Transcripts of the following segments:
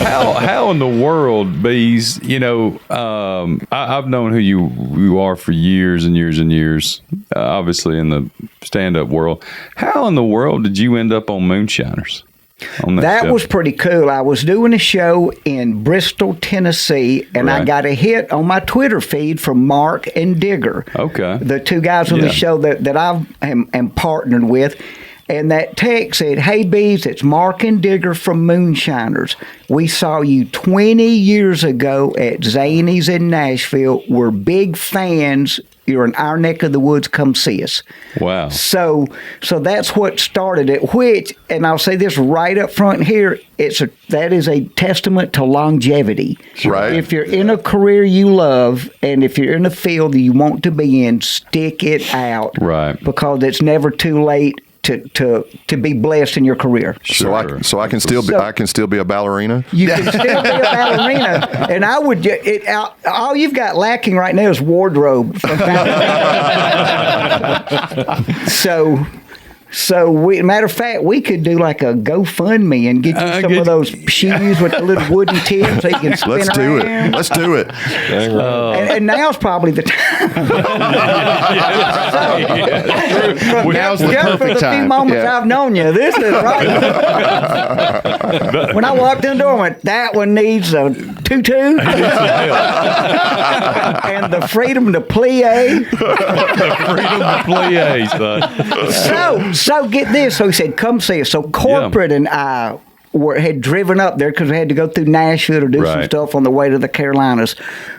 how in the world, Beaz? I've known who you are for years and years and years. Obviously, in the stand-up world, how in the world did you end up on Moonshiners? That was pretty cool. I was doing a show in Bristol, Tennessee, and I got a hit on my Twitter feed from Mark and Digger. Okay. The two guys on the show that I am partnered with. And that text said, "Hey, Beaz, it's Mark and Digger from Moonshiners. We saw you 20 years ago at Zany's in Nashville. We're big fans. You're in our neck of the woods. Come see us." Wow. So that's what started it, which, and I'll say this right up front here, that is a testament to longevity. Right. If you're in a career you love, and if you're in a field that you want to be in, stick it out. Right. Because it's never too late to be blessed in your career. Sure. So I can still be a ballerina. You can still be a ballerina, and I would. All you've got lacking right now is wardrobe. So matter of fact, we could do like a GoFundMe and get you some of those shoes with the little wooden tips so you can spin around. Let's do it. And now's probably the time. Now's the just for the perfect few time. moments I've known you, this is right. When I walked in the door, I went, that one needs a tutu and the freedom to plie. The freedom to plie, son. So get this. So he said, "Come see us." So corporate and I had driven up there because we had to go through Nashville to do some stuff on the way to the Carolinas,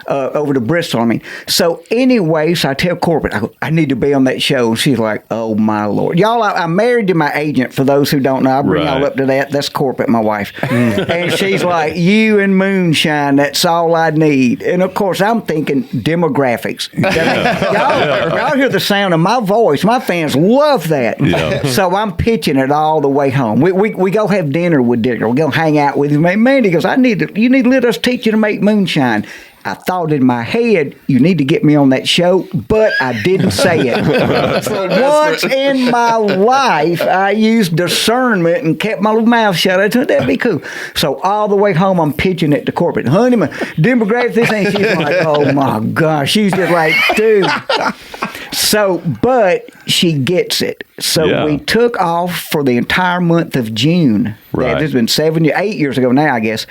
over to Bristol. So anyway, so I tell corporate, I need to be on that show. And she's like, "Oh my Lord, y'all!" I'm married to my agent. For those who don't know, I bring y'all up to that. That's corporate, my wife, and she's like, "You and moonshine. That's all I need." And of course, I'm thinking demographics. Y'all hear the sound of my voice. My fans love that. Yeah. So I'm pitching it all the way home. We go have dinner with Digger. We're going to hang out with him. And Mandy goes, you need to let us teach you to make moonshine. I thought in my head, you need to get me on that show, but I didn't say it. Once in my life, I used discernment and kept my little mouth shut. I thought that'd be cool. So all the way home, I'm pitching it to corporate. Honey, my demographic, this ain't. She's like, oh my gosh. She's just like, dude. So, but she gets it. So we took off for the entire month of June. Right. This has been 8 years ago now, I guess.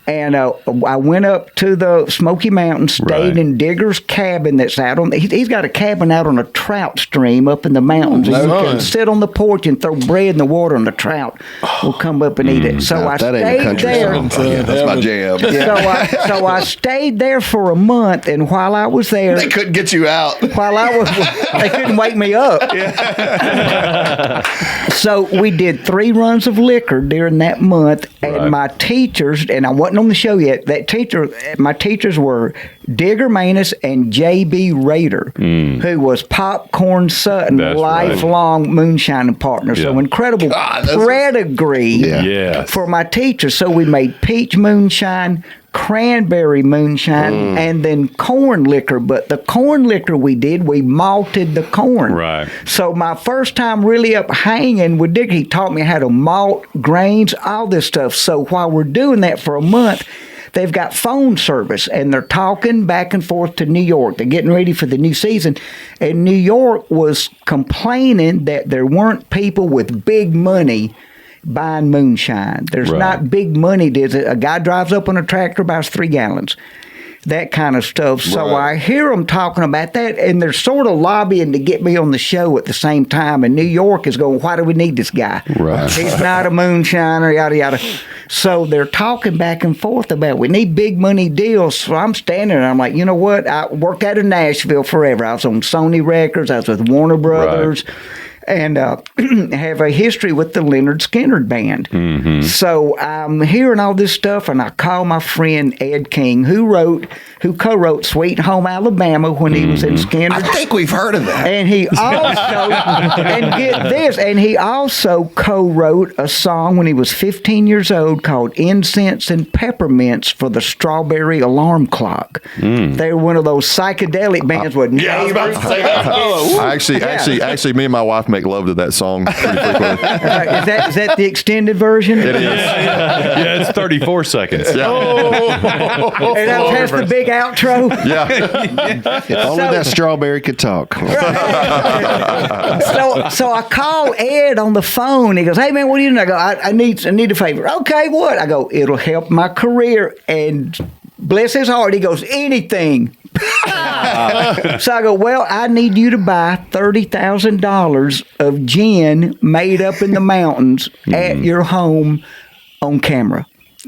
And I went up to the Smoky Mountains, stayed in Digger's cabin that's out on. He's got a cabin out on a trout stream up in the mountains. And you can sit on the porch and throw bread in the water, and the trout will come up and eat it. So I stayed there. That's my jam. So I stayed there for a month, and while I was there, They couldn't get you out. they couldn't wake me up. So we did 3 runs of liquor during that month, and my teachers, and I wasn't on the show yet. My teachers were Digger Manus and J.B. Rader, who was Popcorn Sutton, lifelong moonshining partner. So incredible pedigree for my teachers. So we made peach moonshine, cranberry moonshine, and then corn liquor. But the corn liquor we malted the corn. Right. So my first time really up hanging with Dick, he taught me how to malt grains, all this stuff. So while we're doing that for a month, they've got phone service, and they're talking back and forth to New York. They're getting ready for the new season. And New York was complaining that there weren't people with big money buying moonshine. There's not big money. A guy drives up on a tractor, buys 3 gallons. That kind of stuff. So I hear them talking about that, and they're sort of lobbying to get me on the show at the same time. And New York is going, why do we need this guy? Right. He's not a moonshiner, yada, yada. So they're talking back and forth about we need big money deals. So I'm standing there, and I'm like, you know what? I worked out in Nashville forever. I was on Sony Records. I was with Warner Brothers. And have a history with the Leonard Skinner Band. So I'm hearing all this stuff, and I call my friend Ed King, who co-wrote Sweet Home Alabama when he was in Skinner. I think we've heard of that. And he also, and get this, and he also co-wrote a song when he was 15 years old called Incense and Peppermints for the Strawberry Alarm Clock. They were one of those psychedelic bands with I was about to say that. Actually, me and my wife make love to that song pretty frequently. Is that the extended version? It is. Yeah, it's 34 seconds. Yeah. And that's the big outro. Yeah. If only that strawberry could talk. So I call Ed on the phone. He goes, "Hey man, what are you doing?" I go, I need a favor." "Okay, what?" I go, "It'll help my career." And bless his heart, he goes, "Anything." So I go, "Well, I need you to buy $30,000 of gin made up in the mountains at your home on camera."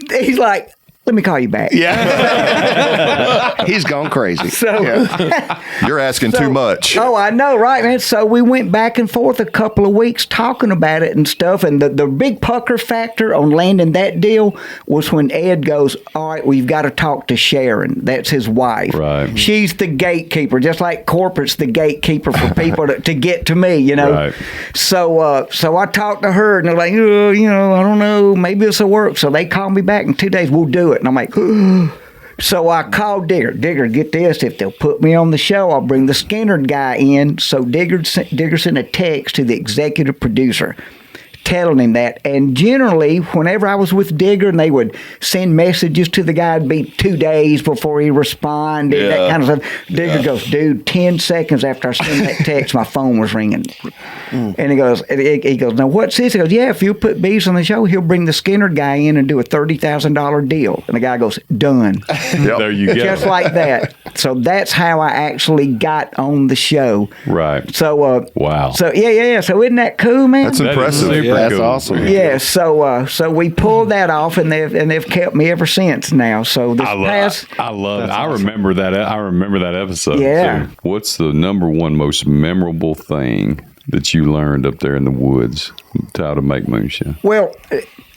He's like, "Let me call you back." Yeah. He's gone crazy. So You're asking too much. Oh, I know, right, man? So we went back and forth a couple of weeks talking about it and stuff. And the big pucker factor on landing that deal was when Ed goes, "All right, well, you've got to talk to Sharon." That's his wife. Right. She's the gatekeeper, just like corporate's the gatekeeper for people to get to me, you know? Right. So I talked to her, and they're like, "Oh, I don't know. Maybe this will work." So they called me back in 2 days. "We'll do it." And I'm like, so I called Digger. "Digger, get this. If they'll put me on the show, I'll bring the Skinner guy in." So Digger sent a text to the executive producer telling him that. And generally, whenever I was with Digger and they would send messages to the guy, it'd be 2 days before he responded, that kind of stuff. Digger goes, "Dude, 10 seconds after I sent that text, my phone was ringing." And he goes, "Now what's this?" He goes, "Yeah, if you put Beaz on the show, he'll bring the Skinner guy in and do a $30,000 deal." And the guy goes, "Done." There you go. Just like that. So that's how I actually got on the show. Right. So Wow. So yeah. So isn't that cool, man? That's That is impressive. super That's cool. awesome. Yeah, so we pulled that off, and they've kept me ever since. Now, so this I past love it. I remember that. I remember that episode. Yeah. So what's the number one most memorable thing that you learned up there in the woods how to make moonshine? well,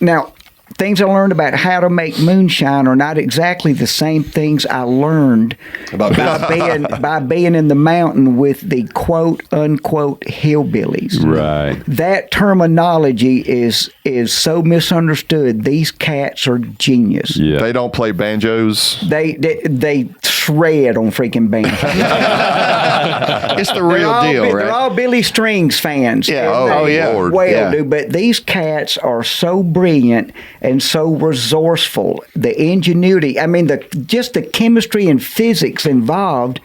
now things I learned about how to make moonshine are not exactly the same things I learned by being in the mountain with the quote unquote hillbillies. Right. That terminology is so misunderstood. These cats are genius. Yeah. They don't play banjos. They shred on freaking bands. It's the real deal, They're right? all Billy Strings fans. Yeah. And Oh, they yeah. Lord. Well, Yeah. do. But these cats are so brilliant and so resourceful. The ingenuity. I mean, just the chemistry and physics involved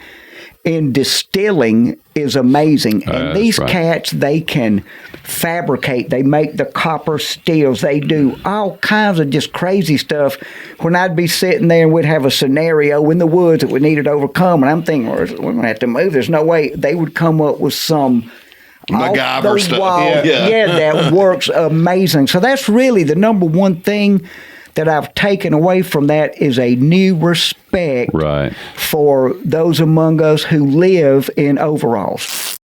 in distilling is amazing. And That's these right. cats, they can fabricate. They make the copper steels. They do all kinds of just crazy stuff. When I'd be sitting there and we'd have a scenario in the woods that we needed to overcome, and I'm thinking, we're going to have to move. There's no way. They would come up with some MacGyver off the stuff. wall- Yeah. that works amazing. So that's really the number one thing that I've taken away from that is a new respect Right. for those among us who live in overalls.